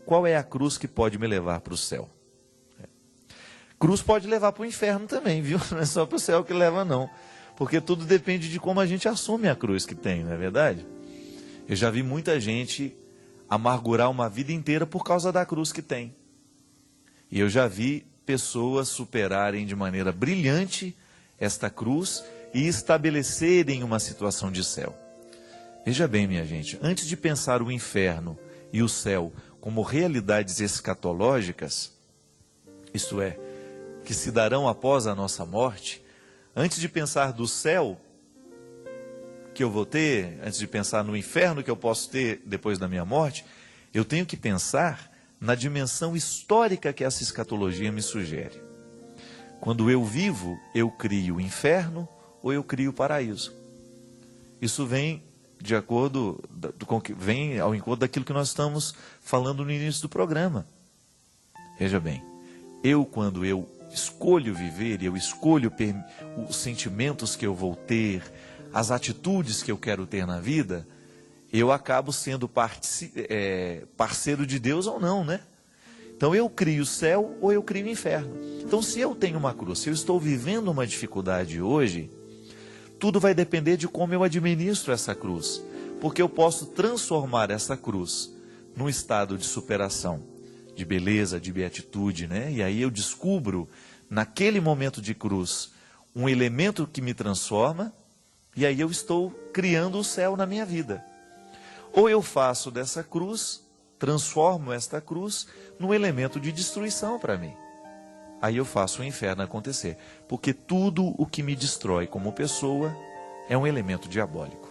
qual é a cruz que pode me levar para o céu? Cruz pode levar para o inferno também, viu? Não é só para o céu que leva, não. Porque tudo depende de como a gente assume a cruz que tem, não é verdade? Eu já vi muita gente amargurar uma vida inteira por causa da cruz que tem. E eu já vi pessoas superarem de maneira brilhante esta cruz e estabelecerem uma situação de céu. Veja bem, minha gente, antes de pensar o inferno e o céu como realidades escatológicas, isto é, que se darão após a nossa morte, antes de pensar do céu que eu vou ter, antes de pensar no inferno que eu posso ter depois da minha morte, eu tenho que pensar na dimensão histórica que essa escatologia me sugere. Quando eu vivo, eu crio o inferno ou eu crio o paraíso. Isso vem de acordo vem ao encontro daquilo que nós estamos falando no início do programa. Veja bem, quando eu escolho viver, eu escolho os sentimentos que eu vou ter, as atitudes que eu quero ter na vida, eu acabo sendo parceiro de Deus ou não, né? Então eu crio o céu ou eu crio o inferno. Então se eu tenho uma cruz, se eu estou vivendo uma dificuldade hoje, tudo vai depender de como eu administro essa cruz. Porque eu posso transformar essa cruz num estado de superação, de beleza, de beatitude, né? E aí eu descubro, naquele momento de cruz, um elemento que me transforma, e aí eu estou criando o céu na minha vida. Ou eu faço dessa cruz, transformo esta cruz num elemento de destruição para mim. Aí eu faço o inferno acontecer. Porque tudo o que me destrói como pessoa é um elemento diabólico.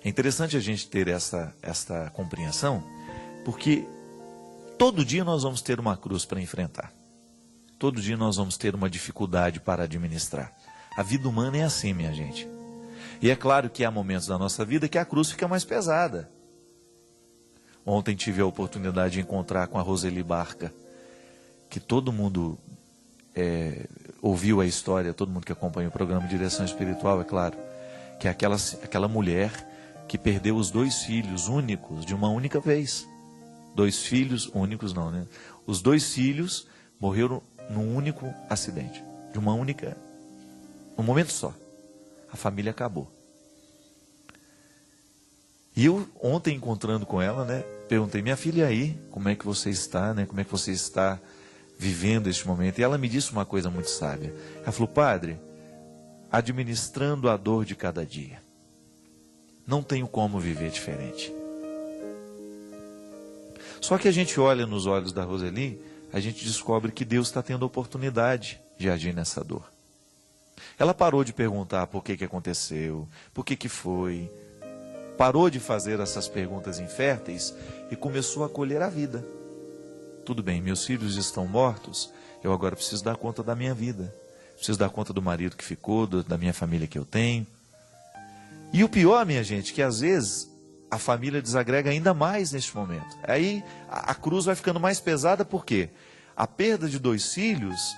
É interessante a gente ter esta compreensão, porque todo dia nós vamos ter uma cruz para enfrentar. Todo dia nós vamos ter uma dificuldade para administrar. A vida humana é assim, minha gente. E é claro que há momentos da nossa vida que a cruz fica mais pesada. Ontem tive a oportunidade de encontrar com a Roseli Barca, que todo mundo ouviu a história, todo mundo que acompanha o programa Direção Espiritual, é claro, que é aquela mulher que perdeu os 2 filhos únicos de uma única vez. 2 filhos únicos não, né? Os 2 filhos morreram num único acidente, num momento só. A família acabou. E eu, ontem, encontrando com ela, né, perguntei, minha filha, aí, como é que você está, né? Como é que você está vivendo este momento? E ela me disse uma coisa muito sábia. Ela falou, padre, administrando a dor de cada dia. Não tenho como viver diferente. Só que a gente olha nos olhos da Roseli, a gente descobre que Deus está tendo a oportunidade de agir nessa dor. Ela parou de perguntar por que aconteceu, por que foi. Parou de fazer essas perguntas inférteis e começou a colher a vida. Tudo bem, meus filhos estão mortos, eu agora preciso dar conta da minha vida. Preciso dar conta do marido que ficou, da minha família que eu tenho. E o pior, minha gente, que às vezes a família desagrega ainda mais neste momento. Aí a cruz vai ficando mais pesada, por quê? A perda de 2 filhos,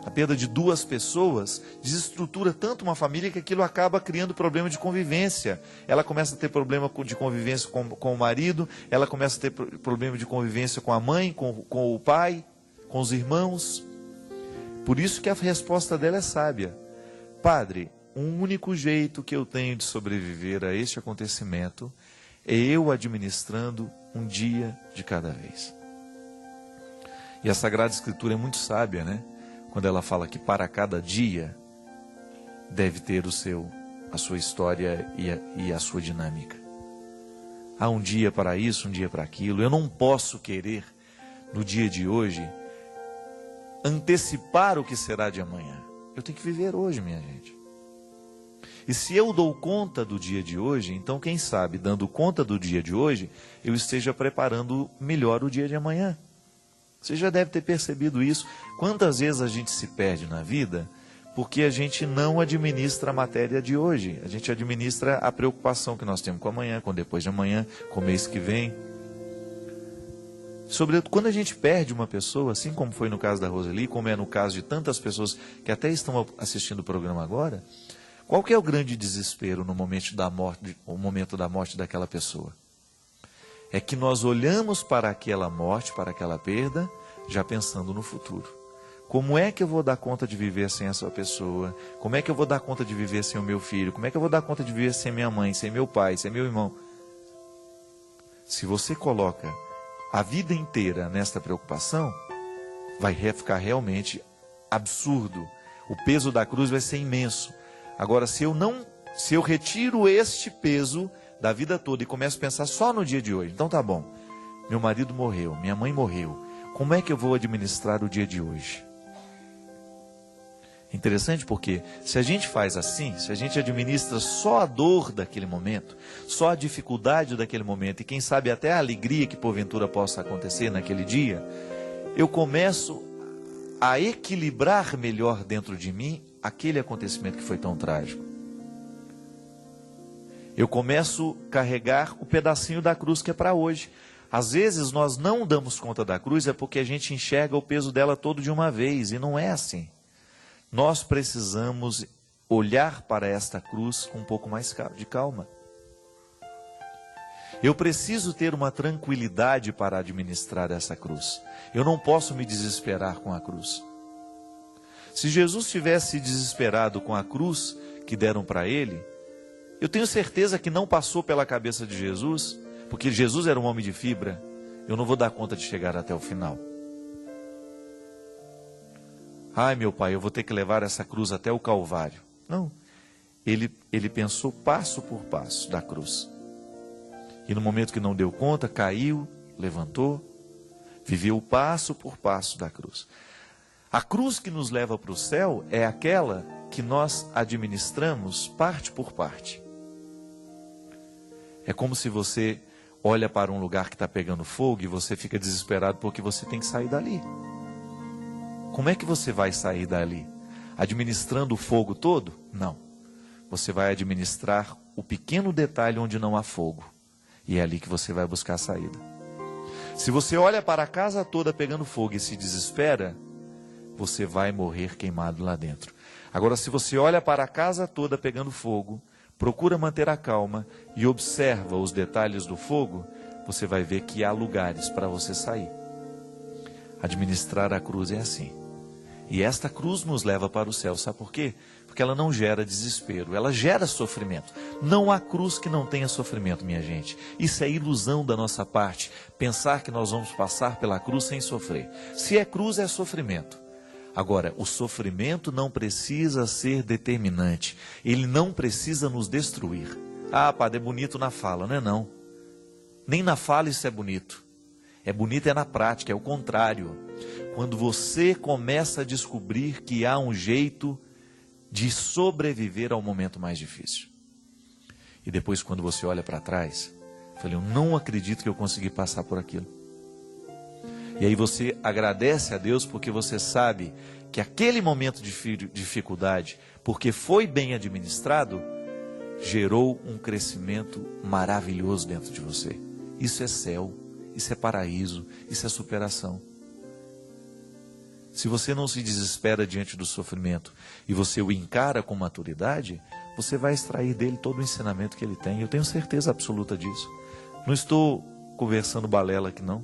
a perda de 2 pessoas, desestrutura tanto uma família que aquilo acaba criando problema de convivência. Ela começa a ter problema de convivência com o marido, ela começa a ter problema de convivência com a mãe, com o pai, com os irmãos. Por isso que a resposta dela é sábia. Padre, um único jeito que eu tenho de sobreviver a este acontecimento é eu administrando um dia de cada vez. E a Sagrada Escritura é muito sábia, né? Quando ela fala que para cada dia deve ter a sua história e a sua dinâmica. Há um dia para isso, um dia para aquilo. Eu não posso querer, no dia de hoje, antecipar o que será de amanhã. Eu tenho que viver hoje, minha gente. E se eu dou conta do dia de hoje, então quem sabe, dando conta do dia de hoje, eu esteja preparando melhor o dia de amanhã. Você já deve ter percebido isso. Quantas vezes a gente se perde na vida porque a gente não administra a matéria de hoje. A gente administra a preocupação que nós temos com amanhã, com depois de amanhã, com o mês que vem. Sobretudo quando a gente perde uma pessoa, assim como foi no caso da Roseli, como é no caso de tantas pessoas que até estão assistindo o programa agora, qual que é o grande desespero no momento da morte daquela pessoa? é que nós olhamos para aquela morte, para aquela perda, já pensando no futuro. Como é que eu vou dar conta de viver sem essa pessoa? Como é que eu vou dar conta de viver sem o meu filho? Como é que eu vou dar conta de viver sem minha mãe, sem meu pai, sem meu irmão? Se você coloca a vida inteira nesta preocupação, vai ficar realmente absurdo. O peso da cruz vai ser imenso. Agora, se eu retiro este peso da vida toda e começo a pensar só no dia de hoje, então tá bom, meu marido morreu, minha mãe morreu, como é que eu vou administrar o dia de hoje? Interessante porque se a gente faz assim, se a gente administra só a dor daquele momento, só a dificuldade daquele momento e quem sabe até a alegria que porventura possa acontecer naquele dia, eu começo a equilibrar melhor dentro de mim aquele acontecimento que foi tão trágico. Eu começo a carregar o pedacinho da cruz que é para hoje. Às vezes nós não damos conta da cruz é porque a gente enxerga o peso dela todo de uma vez e não é assim. Nós precisamos olhar para esta cruz com um pouco mais de calma. Eu preciso ter uma tranquilidade para administrar essa cruz. Eu não posso me desesperar com a cruz. Se Jesus tivesse desesperado com a cruz que deram para ele, eu tenho certeza que não passou pela cabeça de Jesus, porque Jesus era um homem de fibra, eu não vou dar conta de chegar até o final. Ai, meu pai, eu vou ter que levar essa cruz até o Calvário. Não, ele pensou passo por passo da cruz. E no momento que não deu conta, caiu, levantou, viveu passo por passo da cruz. A cruz que nos leva para o céu é aquela que nós administramos parte por parte. É como se você olha para um lugar que está pegando fogo e você fica desesperado porque você tem que sair dali. Como é que você vai sair dali? Administrando o fogo todo? Não. Você vai administrar o pequeno detalhe onde não há fogo. E é ali que você vai buscar a saída. Se você olha para a casa toda pegando fogo e se desespera, você vai morrer queimado lá dentro. Agora, se você olha para a casa toda pegando fogo, procura manter a calma e observa os detalhes do fogo, você vai ver que há lugares para você sair. Administrar a cruz é assim. E esta cruz nos leva para o céu, sabe por quê? Porque ela não gera desespero, ela gera sofrimento. Não há cruz que não tenha sofrimento, minha gente. Isso é ilusão da nossa parte, pensar que nós vamos passar pela cruz sem sofrer. Se é cruz, é sofrimento. Agora, o sofrimento não precisa ser determinante, ele não precisa nos destruir. Ah, padre, é bonito na fala, não é não. Nem na fala isso é bonito. É bonito é na prática, é o contrário. Quando você começa a descobrir que há um jeito de sobreviver ao momento mais difícil. E depois quando você olha para trás, eu falei, eu não acredito que eu consegui passar por aquilo. E aí você agradece a Deus porque você sabe que aquele momento de dificuldade, porque foi bem administrado, gerou um crescimento maravilhoso dentro de você. Isso é céu, isso é paraíso, isso é superação. Se você não se desespera diante do sofrimento e você o encara com maturidade, você vai extrair dele todo o ensinamento que ele tem. Eu tenho certeza absoluta disso. Não estou conversando balela aqui não.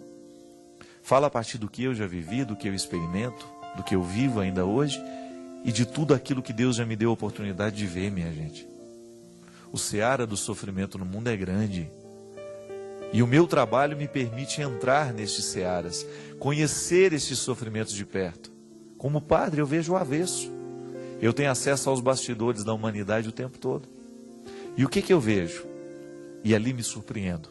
Fala a partir do que eu já vivi, do que eu experimento, do que eu vivo ainda hoje e de tudo aquilo que Deus já me deu a oportunidade de ver, minha gente. O seara do sofrimento no mundo é grande. E o meu trabalho me permite entrar nestes searas, conhecer estes sofrimentos de perto. Como padre, eu vejo o avesso. Eu tenho acesso aos bastidores da humanidade o tempo todo. E o que eu vejo? E ali me surpreendo.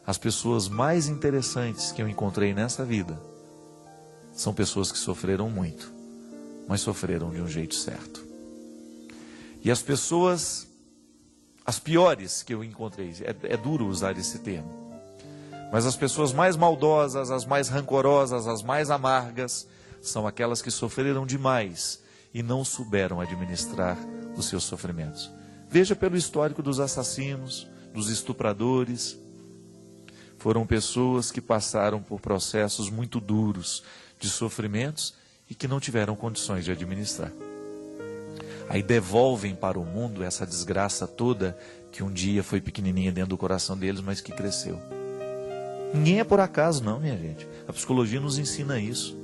As pessoas mais interessantes que eu encontrei nessa vida são pessoas que sofreram muito, mas sofreram de um jeito certo. E as pessoas, as piores que eu encontrei, é duro usar esse termo, mas as pessoas mais maldosas, as mais rancorosas, as mais amargas, são aquelas que sofreram demais e não souberam administrar os seus sofrimentos. Veja pelo histórico dos assassinos, dos estupradores. Foram pessoas que passaram por processos muito duros de sofrimentos e que não tiveram condições de administrar. Aí devolvem para o mundo essa desgraça toda que um dia foi pequenininha dentro do coração deles, mas que cresceu. Ninguém é por acaso não, minha gente. A psicologia nos ensina isso.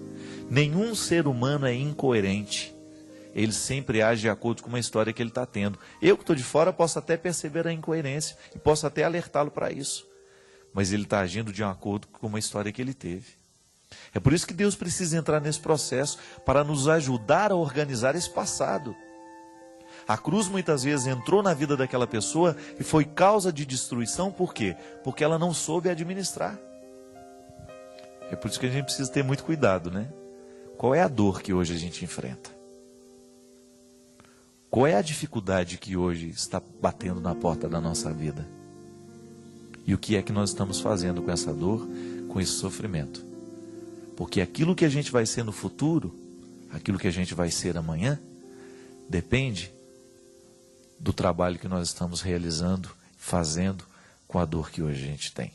Nenhum ser humano é incoerente. Ele sempre age de acordo com uma história que ele está tendo. Eu que estou de fora posso até perceber a incoerência e posso até alertá-lo para isso. Mas ele está agindo de acordo com uma história que ele teve. É por isso que Deus precisa entrar nesse processo para nos ajudar a organizar esse passado. A cruz muitas vezes entrou na vida daquela pessoa e foi causa de destruição. Por quê? Porque ela não soube administrar. É por isso que a gente precisa ter muito cuidado, né? Qual é a dor que hoje a gente enfrenta? Qual é a dificuldade que hoje está batendo na porta da nossa vida? E o que é que nós estamos fazendo com essa dor, com esse sofrimento? Porque aquilo que a gente vai ser no futuro, aquilo que a gente vai ser amanhã, depende do trabalho que nós estamos realizando, fazendo com a dor que hoje a gente tem.